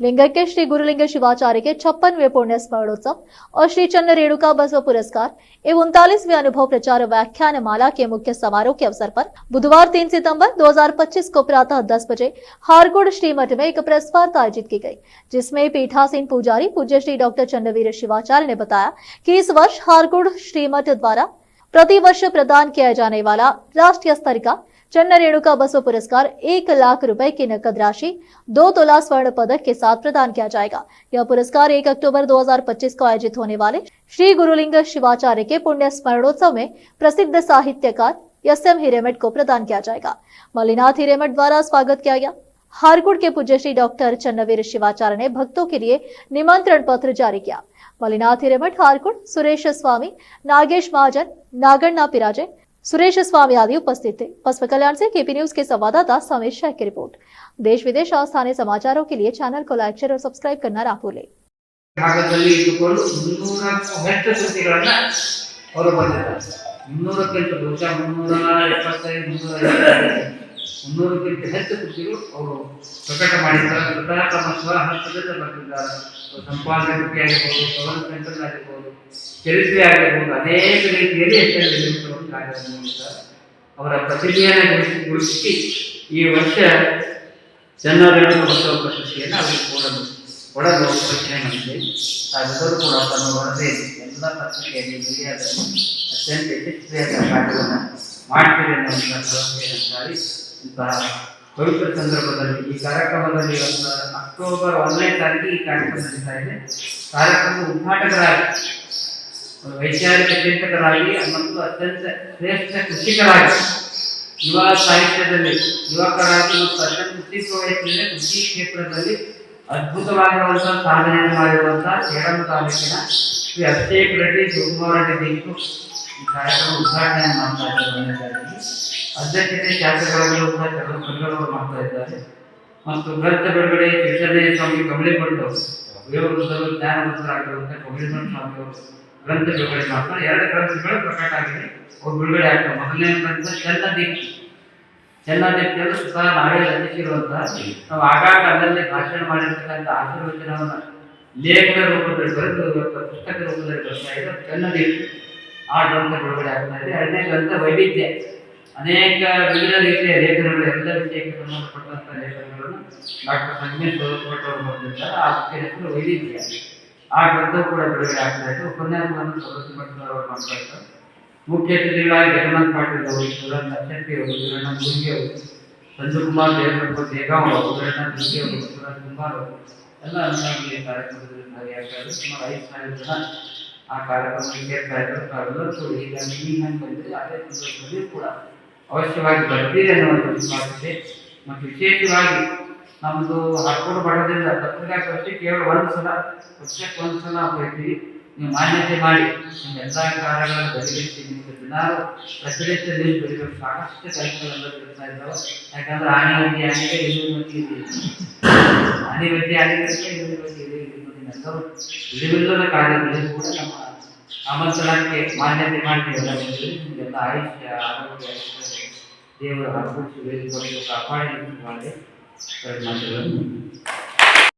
लिंगैक्य श्री गुरुलिंग शिवाचार्य के 56वें पुण्य स्मरणोत्सव और श्री चन्न रेणुका बसव पुरस्कार एवं 39वें अनुभव प्रचार व्याख्यान माला के मुख्य समारोह के अवसर पर बुधवार 3 सितंबर 2025 को प्रातः 10 बजे हारगुड़ श्री मठ में एक प्रेस वार्ता आयोजित की गई, जिसमें पीठासीन पुजारी पूज्य श्री डॉक्टर चन्नवीर शिवाचार्य ने बताया कि इस वर्ष हारगुड़ श्री मठ द्वारा प्रति वर्ष प्रदान किया जाने वाला राष्ट्रीय स्तर का चन्न रेणुका बसव पुरस्कार 1 लाख रुपए की नकद राशि 2 तोला स्वर्ण पदक के साथ प्रदान किया जाएगा। यह पुरस्कार 1 अक्टूबर 2025 को आयोजित होने वाले श्री गुरुलिंग शिवाचार्य के पुण्य स्मरणोत्सव में प्रसिद्ध साहित्यकार एस.एम. हिरेमठ को प्रदान किया जाएगा। मल्लिनाथ हिरेमठ द्वारा स्वागत किया गया। हारगुड़ के पूज्य श्री डॉक्टर चन्नवीर शिवाचार्य ने भक्तों के लिए निमंत्रण पत्र जारी किया। मल्लिनाथ हिरेमठ, हारगुड़, सुरेश स्वामी, नागेश महाजन, नागण्णा पिराजे, सुरेश स्वामी आदि उपस्थित थे। बसव कल्याण से केपी न्यूज के संवाददाता समेश शाह की रिपोर्ट। देश विदेश और स्थानीय समाचारों के लिए चैनल को लाइक, शेयर और सब्सक्राइब करना ना भूलें। ಮುನ್ನೂರಕ್ಕಿಂತ ಹೆಚ್ಚು ಕೃತಿಗಳು ಅವರು ಪ್ರಕಟ ಮಾಡಿದ್ದಾರೆ. ಸ್ವತಃ ತಮ್ಮ ಸ್ವಹಸ್ತದಿಂದ ಬರೆದಿದ್ದಾರೆ. ಸಂಪಾದನೆ ಕೃತಿ ಆಗಿರ್ಬೋದು, ಕವನ ಸಂಕಲನ ಆಗಿರ್ಬೋದು, ಚರಿತ್ರೆ ಆಗಿರ್ಬೋದು, ಅನೇಕ ರೀತಿಯಲ್ಲಿ ಹೆಚ್ಚಿನ ಕಾರ್ಯವನ್ನು ಮಾಡಿದ್ದಾರೆ. ಅವರ ಪ್ರತಿಭೆಯನ್ನು ಗುರುತಿಸಿ ಈ ವರ್ಷ ಚನ್ನರೇಣುಕ ಬಸವ ಪ್ರಶಸ್ತಿಯನ್ನು ಅವರಿಗೆ ಕೊಡಲು ಪ್ರಶ್ನೆ ಮಾಡಿದೆ. ತಾವೆಲ್ಲರೂ ಕೂಡ ತಮ್ಮ ವರದಿ ಎಲ್ಲ ಪತ್ರಿಕೆಯಲ್ಲಿ ಮೀಡಿಯಾದಲ್ಲಿ ಅತ್ಯಂತ ಯಶಸ್ವಿಯಾದ ಕಾರ್ಯವನ್ನು ಮಾಡ್ತೀರಿ ಅನ್ನುವಂಥ ಭರವಸೆಯನ್ನು ಇಂತಹ ಪವಿತ್ರ ಸಂದರ್ಭದಲ್ಲಿ ಈ ಕಾರ್ಯಕ್ರಮದಲ್ಲಿ ಅಕ್ಟೋಬರ್ 1ನೇ ತಾರೀಕು ಈ ಕಾರ್ಯಕ್ರಮ ನಡೀತಾ ಇದೆ. ಕಾರ್ಯಕ್ರಮದ ಉದ್ಘಾಟಕರಾಗಿ, ವೈಚಾರಿಕ ಚಿಂತಕರಾಗಿ ಮತ್ತು ಅತ್ಯಂತ ಶ್ರೇಷ್ಠ ಕೃಷಿಕರಾಗಿ, ಯುವ ಸಾಹಿತ್ಯದಲ್ಲಿ ಯುವಕರಾಗಿ ಮತ್ತು ಅತ್ಯಂತ ಚಿಕ್ಕ ವಯಸ್ಸಿನಲ್ಲಿ ಕೃಷಿ ಕ್ಷೇತ್ರದಲ್ಲಿ ಅದ್ಭುತವಾಗಿರುವಂತಹ ಸಾಧನೆಯನ್ನು ಮಾಡಿರುವಂತಹ ಸೇಡಂ ತಾಲೂಕಿನ ಶ್ರೀ ಅಭಿಷೇಕ್ ರೆಡ್ಡಿ ಶಿವಕುಮಾರ್ ರೆಡ್ಡಿ ಈ ಕಾರ್ಯಕ್ರಮ ಉದ್ಘಾಟನೆ ಮಾಡ್ತಾ ಇದ್ದಾರೆ. ಅಧ್ಯಕ್ಷತೆ ಶಾಸಕರಾಗಿ ಚಂದ್ರವರು ಮಾಡ್ತಾ ಇದ್ದಾರೆ. ಮತ್ತು ಗ್ರಂಥ ಬಿಡುಗಡೆ ಶಿಕ್ಷಣೇಯ ಸ್ವಾಮಿ ಕಮಲಿಪಟ್ಟು ವಿವೇಕರು ಜ್ಞಾನವಂತರಾಗಿರುವಂಥ ಕಮಲಿಪಟ್ಟು ಸ್ವಾಮಿ ಅವರು ಗ್ರಂಥ ಬಿಡುಗಡೆ ಮಾಡ್ತಾರೆ. 2 ಗ್ರಂಥಗಳು ಪ್ರಕಟ ಆಗಿದೆ, ಅವ್ರು ಬಿಡುಗಡೆ ಆಗ್ತವೆ. ಮೊದಲನೇ ಗ್ರಂಥ ಚೆನ್ನದೀಪ್ತಿಯನ್ನು ಸ್ವತಃ ನಾವೇ ರಚಿಸಿರುವಂತಹ, ನಾವು ಆಗಾಗ ಅಲ್ಲಲ್ಲಿ ಭಾಷಣ ಮಾಡಿರ್ತಕ್ಕಂಥ ಆಶೀರ್ವಚನವನ್ನು ಲೇಖನ ರೂಪದಲ್ಲಿ ಬರೆದು ಪುಸ್ತಕ ರೂಪದಲ್ಲಿ ಬರ್ತಾ ಇದೆ. ಚೆನ್ನದೀಪ್ತಿ ಆ ಗ್ರಂಥ ಬಿಡುಗಡೆ ಆಗ್ತಾ ಇದೆ. 2ನೇ ಗ್ರಂಥ ವೈವಿಧ್ಯ, ಅನೇಕ ವಿವಿಧ ರೀತಿಯ ಲೇಖನಗಳು, ಎಲ್ಲ ವಿಷಯಕ್ಕೆ ಸಂಬಂಧಪಟ್ಟಂಥ ಲೇಖನಗಳನ್ನು ಡಾಕ್ಟರ್ ಸಂಗಮೇಶ್ ಭಟ್ ಅವರು ಬರೆದಿದ್ದಾರೆ. ಆ ಮುಖ್ಯ ಹೆಸರು ವೈವಿಧ್ಯ. ಆ ಗ್ರಂಥವು ಕೂಡ ಬಿಡುಗಡೆ ಆಗ್ತಾ ಇದೆ. ಉಪನ್ಯಾಸವನ್ನು ಸರಸ್ವತಿ ಭಟ್ರವರು ಮಾಡ್ತಾ ಇದ್ದಾರೆ. ಮುಖ್ಯ ಅತಿಥಿಗಳಾಗಿ ಜಗನ್ನಾಥ್ ಪಾಟೀಲ್ ಅವರು, ಸುರನ್ ಅಶೆಟ್ಟಿ ಅವರು, ವೀರಣ್ಣ ಗುಂಗಿ ಅವರು, ಸಂಜು ಕುಮಾರ್ ದೇವರಪ್ಪ ದೇಗಾಂವ್ ಅವರು, ವೀರಣ್ಣ ಗುಂಗಿ ಅವರು, ಸುರನ್ ಕುಮಾರ್ ಅವರು ಎಲ್ಲ ಅನುಭವಿ ಕಾರ್ಯಕ್ರಮದಲ್ಲಿ ಭಾಗಿಯಾಗ್ತಾರೆ. ಸುಮಾರು 5,000 ಜನ ಆ ಕಾರ್ಯಕ್ರಮಕ್ಕೆ ಸೇರ್ತಾ ಇದ್ದಾರೆ. ತಾವೆಲ್ಲರೂ ಕೂಡ ಈಗ ನೀವು ಹೆಂಗೆ ಬಂದರೆ ಅದೇ ಸಂದರ್ಭದಲ್ಲಿ ಕೂಡ ಅವಶ್ಯವಾಗಿ ಬರ್ತೀರಿ ಅನ್ನುವಂಥ ವಿಶ್ವಾಸವಿದೆ. ಮತ್ತು ವಿಶೇಷವಾಗಿ ನಮ್ಮದು ಹಾರ್ಕೋಡು ಮಠದಿಂದ ಪತ್ರಿಕಾಗೋಷ್ಠಿ ಕೇವಲ ವರ್ಷಕ್ಕೆ ಒಂದು ಸಲ ಹೋಗ್ತೀವಿ. ನೀವು ಮಾನ್ಯತೆ ಮಾಡಿ ನಿಮ್ಮ ಎಲ್ಲ ಕಾರ್ಯಗಳನ್ನು ಬದಿಗಿಸಿ ನಿಮಗೆ ದಿನಾರು ಪ್ರಚಲಿತ ನ್ಯೂಸ್ ಬರೀಬೇಕು. ಸಾಕಷ್ಟು ಕೆಲಸಗಳೆಲ್ಲ ಬಿಡ್ತಾ ಇದ್ದಾವೆ. ಯಾಕಂದ್ರೆ ಆನೆವತಿ ಆನೆಗೆ ಇಳುವತಿ ಇದೆ, ಆನೆವತಿ ಆನೆಗಳಿಗೆ ಇಳುವತಿ ಇದೆ. ಎಲ್ಲರೂ ಇಳಿವಿಲ್ಲದ ಕಾರ್ಯಗಳಲ್ಲಿ ಕೂಡ ನಮ್ಮ ಆಮಂತ್ರಣಕ್ಕೆ ಮಾನ್ಯತೆ ಮಾಡ್ತೀವಲ್ಲ, ನಿಮಗೆಲ್ಲ ಆಯುಷ್ಯ, ಆರೋಗ್ಯ, ದೇವರ ಆರೋಗ್ಯ ಕಾಪಾಡಿ ಮಾಡಿ ಮಾತುಗಳನ್ನು